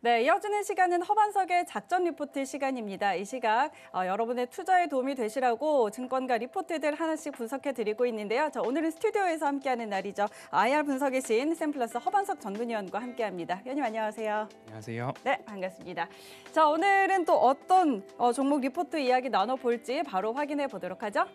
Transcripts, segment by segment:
네, 이어지는 시간은 허반석의 작전 리포트 시간입니다. 이 시각 여러분의 투자에 도움이 되시라고 증권가 리포트들 하나씩 분석해 드리고 있는데요. 오늘은 스튜디오에서 함께하는 날이죠. IR 분석의 신 샘플러스 허반석 전문위원과 함께합니다. 위원님 안녕하세요. 안녕하세요. 네, 반갑습니다. 오늘은 또 어떤 종목 리포트 이야기 나눠볼지 바로 확인해 보도록 하죠.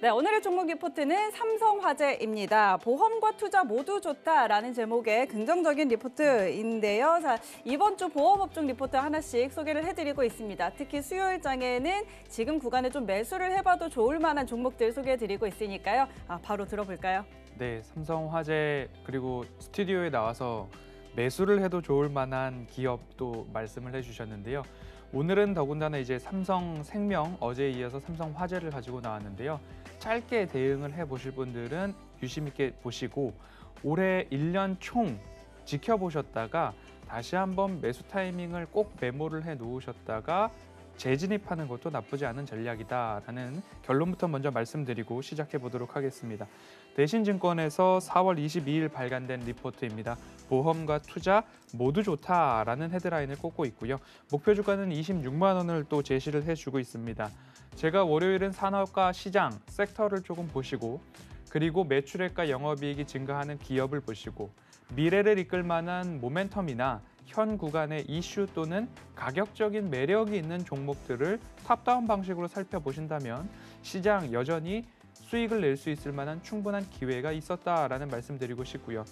네, 오늘의 종목 리포트는 삼성화재입니다. 보험과 투자 모두 좋다라는 제목의 긍정적인 리포트인데요. 이번 주 보험업종 리포트 하나씩 소개를 해드리고 있습니다. 특히 수요일장에는 지금 구간에 좀 매수를 해봐도 좋을 만한 종목들 소개해드리고 있으니까요. 바로 들어볼까요? 네, 삼성화재 그리고 스튜디오에 나와서 매수를 해도 좋을 만한 기업도 말씀을 해주셨는데요. 오늘은 더군다나 이제 삼성생명, 어제에 이어서 삼성화재를 가지고 나왔는데요. 짧게 대응을 해보실 분들은 유심 있게 보시고 올해 1년 총 지켜보셨다가 다시 한번 매수 타이밍을 꼭 메모를 해 놓으셨다가 재진입하는 것도 나쁘지 않은 전략이다라는 결론부터 먼저 말씀드리고 시작해 보도록 하겠습니다. 대신증권에서 4월 22일 발간된 리포트입니다. 보험과 투자 모두 좋다라는 헤드라인을 꽂고 있고요. 목표 주가는 26만 원을 또 제시를 해주고 있습니다. 제가 월요일은 산업과 시장, 섹터를 조금 보시고 그리고 매출액과 영업이익이 증가하는 기업을 보시고 미래를 이끌 만한 모멘텀이나 현 구간의 이슈 또는 가격적인 매력이 있는 종목들을 탑다운 방식으로 살펴보신다면 시장 여전히 수익을 낼 수 있을 만한 충분한 기회가 있었다라는 말씀드리고 싶고요.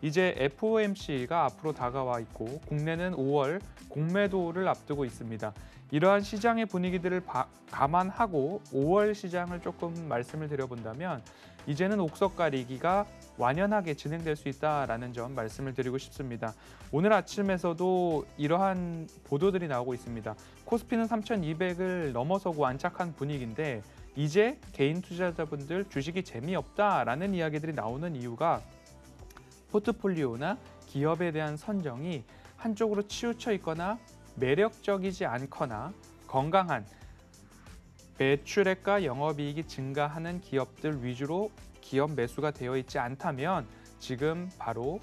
이제 FOMC가 앞으로 다가와 있고 국내는 5월 공매도를 앞두고 있습니다. 이러한 시장의 분위기들을 감안하고 5월 시장을 조금 말씀을 드려본다면 이제는 옥석 가리기가 완연하게 진행될 수 있다라는 점 말씀을 드리고 싶습니다. 오늘 아침에서도 이러한 보도들이 나오고 있습니다. 코스피는 3,200을 넘어서고 안착한 분위기인데 이제 개인 투자자분들 주식이 재미없다라는 이야기들이 나오는 이유가 포트폴리오나 기업에 대한 선정이 한쪽으로 치우쳐 있거나 매력적이지 않거나 건강한 매출액과 영업이익이 증가하는 기업들 위주로 기업 매수가 되어 있지 않다면 지금 바로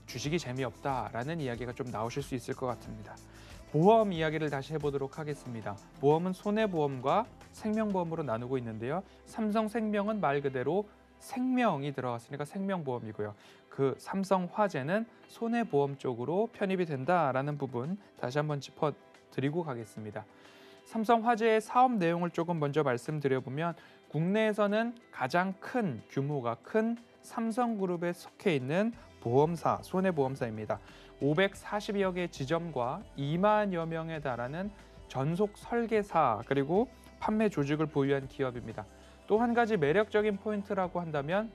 주식이 재미없다라는 이야기가 좀 나오실 수 있을 것 같습니다. 보험 이야기를 다시 해보도록 하겠습니다. 보험은 손해보험과 생명보험으로 나누고 있는데요. 삼성생명은 말 그대로 생명이 들어갔으니까 생명보험이고요. 그 삼성화재는 손해보험 쪽으로 편입이 된다라는 부분 다시 한번 짚어드리고 가겠습니다. 삼성화재의 사업 내용을 조금 먼저 말씀드려보면 국내에서는 가장 큰 규모가 큰 삼성그룹에 속해 있는 보험사, 손해보험사입니다. 540여 개 지점과 2만여 명에 달하는 전속 설계사 그리고 판매 조직을 보유한 기업입니다. 또 한 가지 매력적인 포인트라고 한다면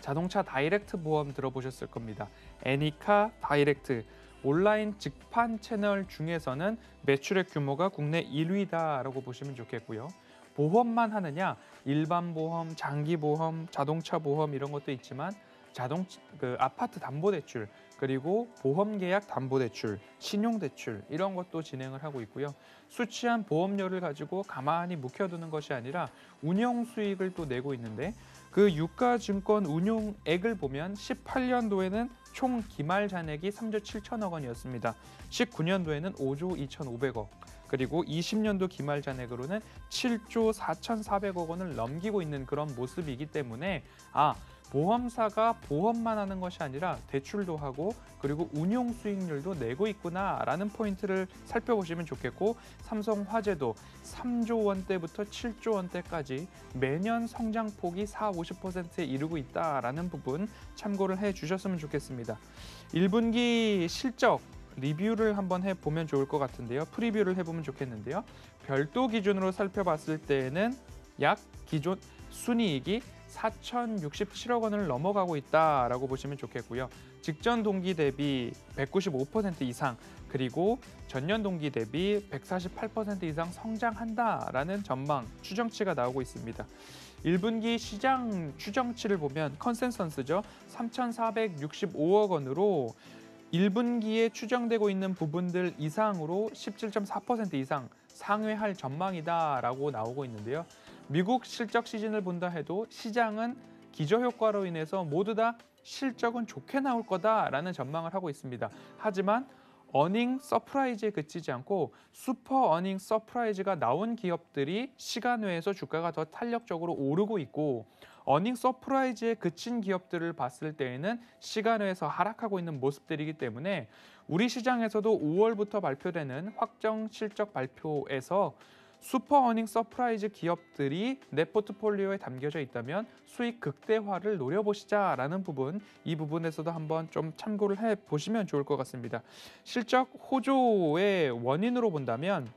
자동차 다이렉트 보험 들어보셨을 겁니다. 애니카 다이렉트 온라인 직판 채널 중에서는 매출액 규모가 국내 1위다라고 보시면 좋겠고요. 보험만 하느냐? 일반 보험, 장기 보험, 자동차 보험 이런 것도 있지만 아파트 담보대출 그리고 보험계약 담보대출, 신용대출 이런 것도 진행을 하고 있고요. 수취한 보험료를 가지고 가만히 묵혀두는 것이 아니라 운용 수익을 또 내고 있는데 그 유가증권 운용액을 보면 18년도에는 총 기말 잔액이 3조 7천억 원이었습니다. 19년도에는 5조 2,500억 그리고 20년도 기말 잔액으로는 7조 4,400억 원을 넘기고 있는 그런 모습이기 때문에 보험사가 보험만 하는 것이 아니라 대출도 하고 그리고 운용 수익률도 내고 있구나라는 포인트를 살펴보시면 좋겠고 삼성화재도 3조 원대부터 7조 원대까지 매년 성장폭이 40~50%에 이르고 있다라는 부분 참고를 해주셨으면 좋겠습니다. 1분기 실적 리뷰를 한번 해보면 좋을 것 같은데요. 프리뷰를 해보면 좋겠는데요. 별도 기준으로 살펴봤을 때에는 약 기존 순이익이 4,067억 원을 넘어가고 있다라고 보시면 좋겠고요. 직전 동기 대비 195% 이상 그리고 전년 동기 대비 148% 이상 성장한다라는 전망, 추정치가 나오고 있습니다. 1분기 시장 추정치를 보면 컨센서스죠. 3,465억 원으로 1분기에 추정되고 있는 부분들 이상으로 17.4% 이상 상회할 전망이다라고 나오고 있는데요. 미국 실적 시즌을 본다 해도 시장은 기저효과로 인해서 모두 다 실적은 좋게 나올 거다라는 전망을 하고 있습니다. 하지만 어닝 서프라이즈에 그치지 않고 슈퍼 어닝 서프라이즈가 나온 기업들이 시간 외에서 주가가 더 탄력적으로 오르고 있고, 어닝 서프라이즈에 그친 기업들을 봤을 때에는 시간 외에서 하락하고 있는 모습들이기 때문에 우리 시장에서도 5월부터 발표되는 확정 실적 발표에서 슈퍼 어닝 서프라이즈 기업들이 내 포트폴리오에 담겨져 있다면 수익 극대화를 노려보시자라는 부분, 이 부분에서도 한번 좀 참고를 해보시면 좋을 것 같습니다. 실적 호조의 원인으로 본다면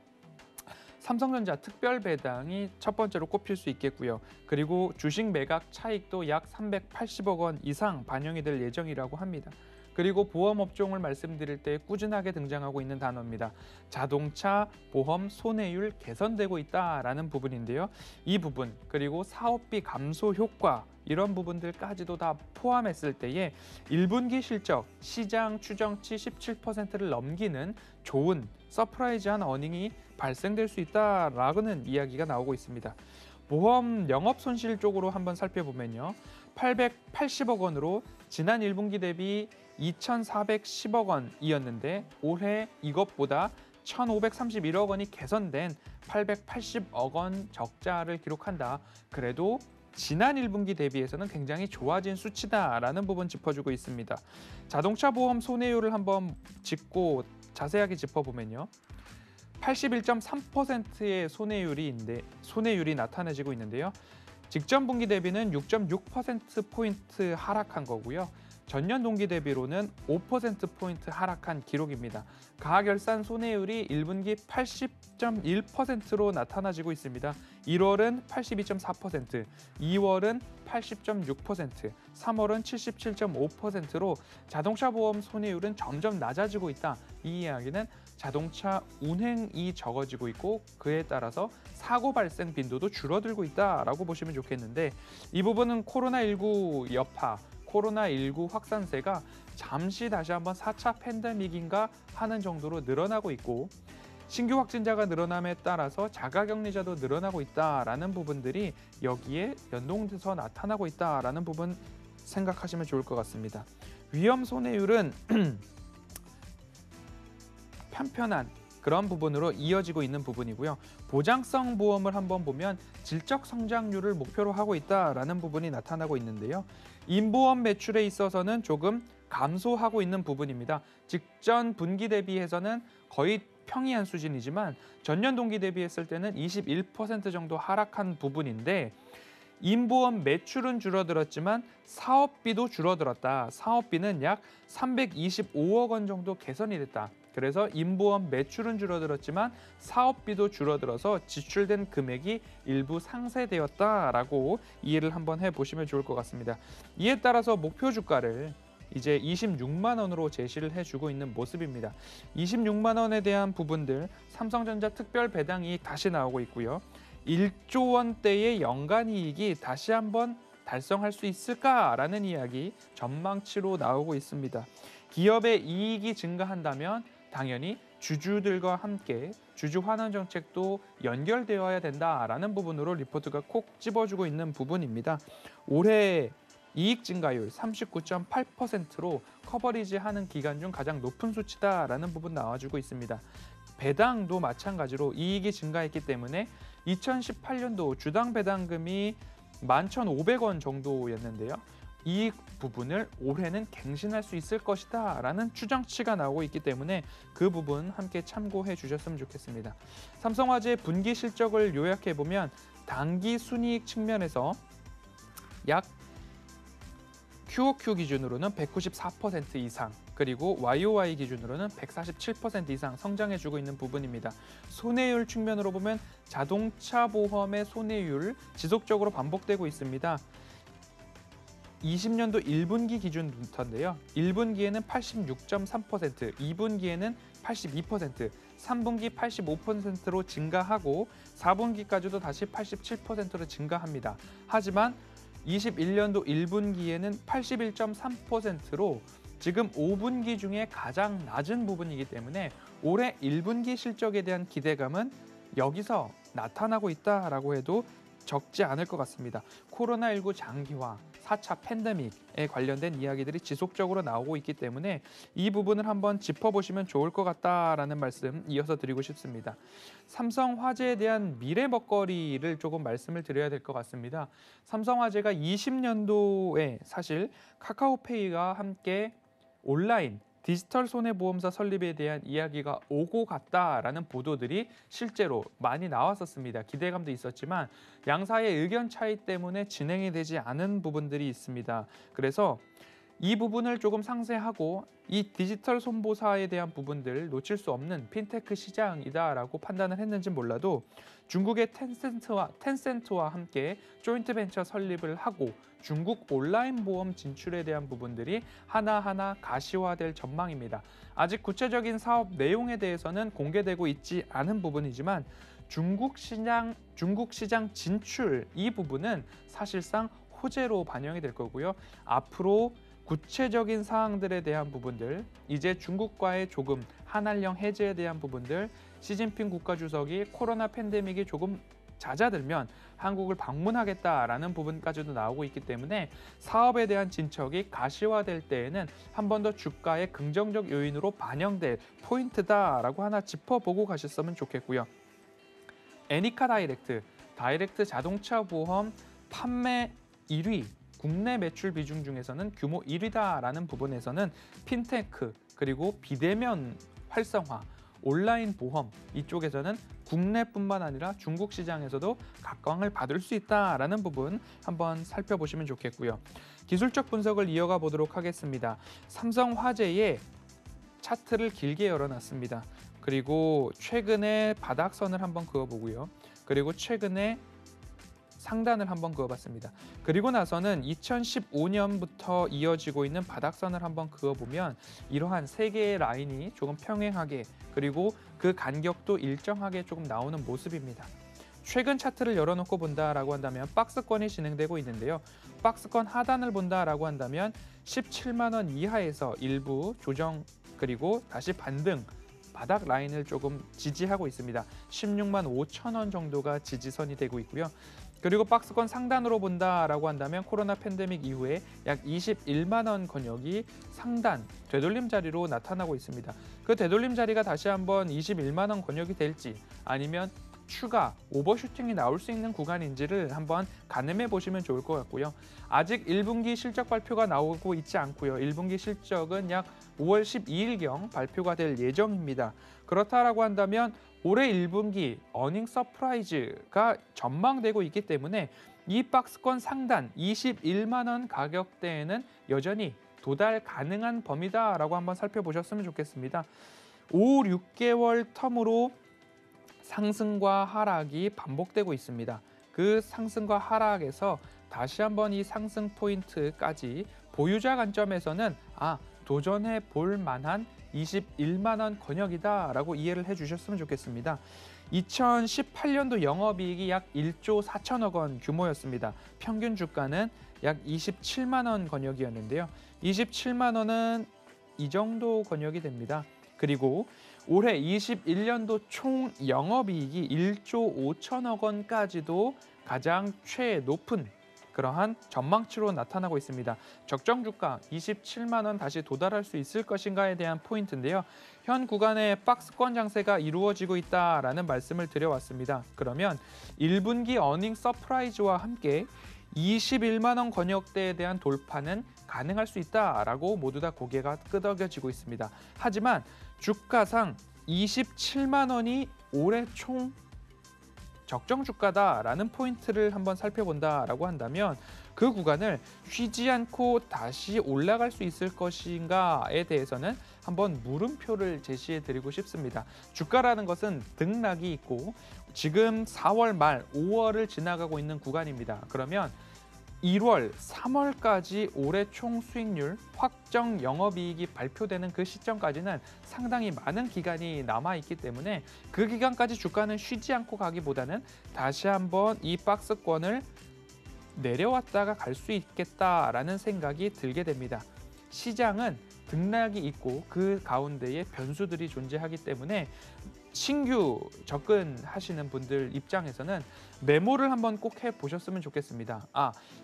삼성전자 특별 배당이 첫 번째로 꼽힐 수 있겠고요. 그리고 주식 매각 차익도 약 380억 원 이상 반영이 될 예정이라고 합니다. 그리고 보험 업종을 말씀드릴 때 꾸준하게 등장하고 있는 단어입니다. 자동차 보험 손해율 개선되고 있다라는 부분인데요. 이 부분, 그리고 사업비 감소 효과, 이런 부분들까지도 다 포함했을 때에 1분기 실적 시장 추정치 17%를 넘기는 좋은 서프라이즈한 어닝이 발생될 수 있다라는 이야기가 나오고 있습니다. 보험 영업 손실 쪽으로 한번 살펴보면요. 880억 원으로 지난 1분기 대비 2,410억 원이었는데 올해 이것보다 1,531억 원이 개선된 880억 원 적자를 기록한다. 그래도 지난 1분기 대비해서는 굉장히 좋아진 수치다라는 부분 짚어주고 있습니다. 자동차 보험 손해율을 한번 짚고 자세하게 짚어보면요. 81.3%의 손해율이 나타내지고 있는데요. 직전 분기 대비는 6.6%포인트 하락한 거고요. 전년 동기 대비로는 5%포인트 하락한 기록입니다. 가결산 손해율이 1분기 80.1%로 나타나지고 있습니다. 1월은 82.4%, 2월은 80.6%, 3월은 77.5%로 자동차 보험 손해율은 점점 낮아지고 있다. 이 이야기는 자동차 운행이 적어지고 있고 그에 따라서 사고 발생 빈도도 줄어들고 있다라고 보시면 좋겠는데, 이 부분은 코로나19 여파, 코로나19 확산세가 잠시 다시 한번 4차 팬데믹인가 하는 정도로 늘어나고 있고, 신규 확진자가 늘어남에 따라서 자가격리자도 늘어나고 있다라는 부분들이 여기에 연동돼서 나타나고 있다라는 부분 생각하시면 좋을 것 같습니다. 위험 손해율은 편편한 그런 부분으로 이어지고 있는 부분이고요. 보장성 보험을 한번 보면 질적 성장률을 목표로 하고 있다라는 부분이 나타나고 있는데요. 인보험 매출에 있어서는 조금 감소하고 있는 부분입니다. 직전 분기 대비해서는 거의 평이한 수준이지만 전년 동기 대비했을 때는 21% 정도 하락한 부분인데, 인보험 매출은 줄어들었지만 사업비도 줄어들었다. 사업비는 약 325억 원 정도 개선이 됐다. 그래서 인보험 매출은 줄어들었지만 사업비도 줄어들어서 지출된 금액이 일부 상쇄되었다라고 이해를 한번 해보시면 좋을 것 같습니다. 이에 따라서 목표 주가를 이제 26만 원으로 제시를 해주고 있는 모습입니다. 26만 원에 대한 부분들, 삼성전자 특별 배당이 다시 나오고 있고요. 1조 원대의 연간 이익이 다시 한번 달성할 수 있을까라는 이야기 전망치로 나오고 있습니다. 기업의 이익이 증가한다면 당연히 주주들과 함께 주주 환원 정책도 연결되어야 된다라는 부분으로 리포트가 콕 집어주고 있는 부분입니다. 올해 이익 증가율 39.8%로 커버리지하는 기간 중 가장 높은 수치다라는 부분 나와주고 있습니다. 배당도 마찬가지로 이익이 증가했기 때문에 2018년도 주당 배당금이 11,500원 정도였는데요. 이 부분을 올해는 갱신할 수 있을 것이다 라는 추정치가 나오고 있기 때문에 그 부분 함께 참고해 주셨으면 좋겠습니다. 삼성화재 분기 실적을 요약해보면 당기 순이익 측면에서 약 QOQ 기준으로는 194% 이상, 그리고 YOY 기준으로는 147% 이상 성장해주고 있는 부분입니다. 손해율 측면으로 보면 자동차 보험의 손해율 지속적으로 반복되고 있습니다. 20년도 1분기 기준부터인데요. 1분기에는 86.3%, 2분기에는 82%, 3분기 85%로 증가하고 4분기까지도 다시 87%로 증가합니다. 하지만 21년도 1분기에는 81.3%로 지금 5분기 중에 가장 낮은 부분이기 때문에 올해 1분기 실적에 대한 기대감은 여기서 나타나고 있다라고 해도 적지 않을 것 같습니다. 코로나19 장기화, 4차 팬데믹에 관련된 이야기들이 지속적으로 나오고 있기 때문에 이 부분을 한번 짚어보시면 좋을 것 같다라는 말씀 이어서 드리고 싶습니다. 삼성화재에 대한 미래 먹거리를 조금 말씀을 드려야 될 것 같습니다. 삼성화재가 20년도에 사실 카카오페이와 함께 온라인 디지털 손해보험사 설립에 대한 이야기가 오고 갔다라는 보도들이 실제로 많이 나왔었습니다. 기대감도 있었지만 양사의 의견 차이 때문에 진행이 되지 않은 부분들이 있습니다. 그래서 이 부분을 조금 상세하고 이 디지털 손보사에 대한 부분들 놓칠 수 없는 핀테크 시장이다라고 판단을 했는지 몰라도 중국의 텐센트와 함께 조인트 벤처 설립을 하고 중국 온라인 보험 진출에 대한 부분들이 하나하나 가시화될 전망입니다. 아직 구체적인 사업 내용에 대해서는 공개되고 있지 않은 부분이지만 중국 시장 진출 이 부분은 사실상 호재로 반영이 될 거고요. 앞으로 구체적인 사항들에 대한 부분들, 이제 중국과의 조금 한한령 해제에 대한 부분들, 시진핑 국가주석이 코로나 팬데믹이 조금 잦아들면 한국을 방문하겠다라는 부분까지도 나오고 있기 때문에 사업에 대한 진척이 가시화될 때에는 한 번 더 주가의 긍정적 요인으로 반영될 포인트다라고 하나 짚어보고 가셨으면 좋겠고요. 애니카 다이렉트 자동차 보험 판매 1위, 국내 매출 비중 중에서는 규모 1위다라는 부분에서는 핀테크 그리고 비대면 활성화, 온라인 보험 이쪽에서는 국내뿐만 아니라 중국 시장에서도 각광을 받을 수 있다라는 부분 한번 살펴보시면 좋겠고요. 기술적 분석을 이어가 보도록 하겠습니다. 삼성화재의 차트를 길게 열어놨습니다. 그리고 최근에 바닥선을 한번 그어보고요. 그리고 최근에 상단을 한번 그어봤습니다. 그리고 나서는 2015년부터 이어지고 있는 바닥선을 한번 그어보면 이러한 세 개의 라인이 조금 평행하게 그리고 그 간격도 일정하게 조금 나오는 모습입니다. 최근 차트를 열어놓고 본다라고 한다면 박스권이 진행되고 있는데요. 박스권 하단을 본다라고 한다면 17만 원 이하에서 일부 조정 그리고 다시 반등 바닥 라인을 조금 지지하고 있습니다. 16만 5천 원 정도가 지지선이 되고 있고요. 그리고 박스권 상단으로 본다라고 한다면 코로나 팬데믹 이후에 약 21만 원 권역이 상단 되돌림 자리로 나타나고 있습니다. 그 되돌림 자리가 다시 한번 21만 원 권역이 될지 아니면 추가 오버슈팅이 나올 수 있는 구간인지를 한번 가늠해 보시면 좋을 것 같고요. 아직 1분기 실적 발표가 나오고 있지 않고요. 1분기 실적은 약 5월 12일경 발표가 될 예정입니다. 그렇다라고 한다면 올해 1분기 어닝 서프라이즈가 전망되고 있기 때문에 이 박스권 상단 21만 원 가격대에는 여전히 도달 가능한 범위다라고 한번 살펴보셨으면 좋겠습니다. 5, 6개월 텀으로 상승과 하락이 반복되고 있습니다. 그 상승과 하락에서 다시 한번 이 상승 포인트까지 보유자 관점에서는 도전해 볼 만한 21만 원 권역이다라고 이해를 해주셨으면 좋겠습니다. 2018년도 영업이익이 약 1조 4천억 원 규모였습니다. 평균 주가는 약 27만 원 권역이었는데요. 27만 원은 이 정도 권역이 됩니다. 그리고 올해 21년도 총 영업이익이 1조 5천억 원까지도 가장 최높은 그러한 전망치로 나타나고 있습니다. 적정 주가 27만 원 다시 도달할 수 있을 것인가에 대한 포인트인데요. 현 구간에 박스권 장세가 이루어지고 있다라는 말씀을 드려왔습니다. 그러면 1분기 어닝 서프라이즈와 함께 21만 원 권역대에 대한 돌파는 가능할 수 있다라고 모두 다 고개가 끄덕여지고 있습니다. 하지만 주가상 27만 원이 올해 총 적정 주가다라는 포인트를 한번 살펴본다라고 한다면 그 구간을 쉬지 않고 다시 올라갈 수 있을 것인가에 대해서는 한번 물음표를 제시해 드리고 싶습니다. 주가라는 것은 등락이 있고 지금 4월 말 5월을 지나가고 있는 구간입니다. 그러면 1월, 3월까지 올해 총 수익률, 확정 영업이익이 발표되는 그 시점까지는 상당히 많은 기간이 남아있기 때문에 그 기간까지 주가는 쉬지 않고 가기보다는 다시 한번 이 박스권을 내려왔다가 갈 수 있겠다라는 생각이 들게 됩니다. 시장은 등락이 있고 그 가운데에 변수들이 존재하기 때문에 신규 접근하시는 분들 입장에서는 메모를 한번 꼭 해보셨으면 좋겠습니다.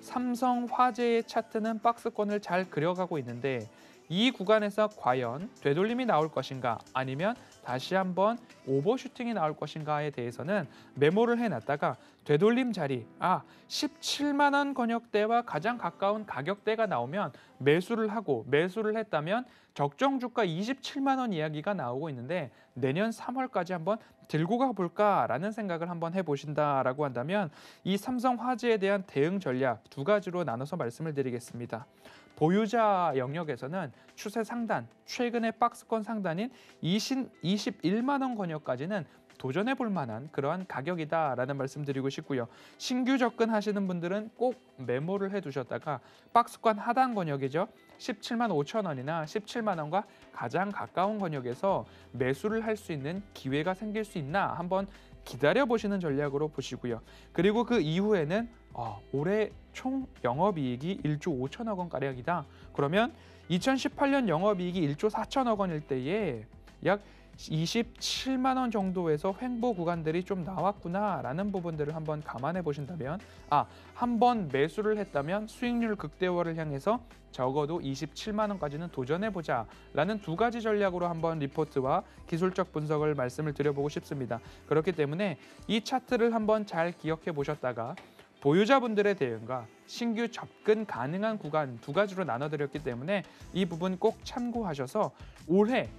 삼성화재의 차트는 박스권을 잘 그려가고 있는데 이 구간에서 과연 되돌림이 나올 것인가 아니면 다시 한번 오버슈팅이 나올 것인가에 대해서는 메모를 해놨다가 되돌림 자리 17만 원 권역대와 가장 가까운 가격대가 나오면 매수를 하고 매수를 했다면 적정 주가 27만 원 이야기가 나오고 있는데 내년 3월까지 한번 들고 가볼까라는 생각을 한번 해보신다라고 한다면 이 삼성화재에 대한 대응 전략 두 가지로 나눠서 말씀을 드리겠습니다. 보유자 영역에서는 추세 상단, 최근의 박스권 상단인 21만 원 권역까지는 도전해 볼 만한 그러한 가격이다라는 말씀 드리고 싶고요. 신규 접근하시는 분들은 꼭 메모를 해두셨다가 박스권 하단 권역이죠. 17만 5천 원이나 17만 원과 가장 가까운 권역에서 매수를 할 수 있는 기회가 생길 수 있나 한번 기다려보시는 전략으로 보시고요. 그리고 그 이후에는 올해 총 영업이익이 1조 5천억 원가량이다. 그러면 2018년 영업이익이 1조 4천억 원일 때에 약 27만 원 정도에서 횡보 구간들이 좀 나왔구나라는 부분들을 한번 감안해 보신다면 한번 매수를 했다면 수익률 극대화를 향해서 적어도 27만 원까지는 도전해 보자라는 두 가지 전략으로 한번 리포트와 기술적 분석을 말씀을 드려보고 싶습니다. 그렇기 때문에 이 차트를 한번 잘 기억해 보셨다가 보유자분들의 대응과 신규 접근 가능한 구간 두 가지로 나눠드렸기 때문에 이 부분 꼭 참고하셔서 올해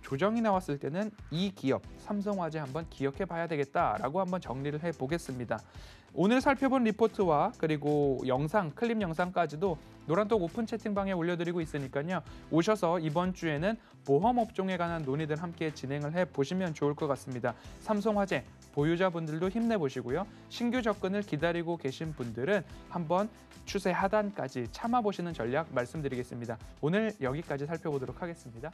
조정이 나왔을 때는 이 기업 삼성화재 한번 기억해 봐야 되겠다라고 한번 정리를 해보겠습니다. 오늘 살펴본 리포트와 그리고 영상, 클립 영상까지도 노란톡 오픈 채팅방에 올려드리고 있으니까요. 오셔서 이번 주에는 보험 업종에 관한 논의들 함께 진행을 해보시면 좋을 것 같습니다. 삼성화재 보유자분들도 힘내보시고요. 신규 접근을 기다리고 계신 분들은 한번 추세 하단까지 참아보시는 전략 말씀드리겠습니다. 오늘 여기까지 살펴보도록 하겠습니다.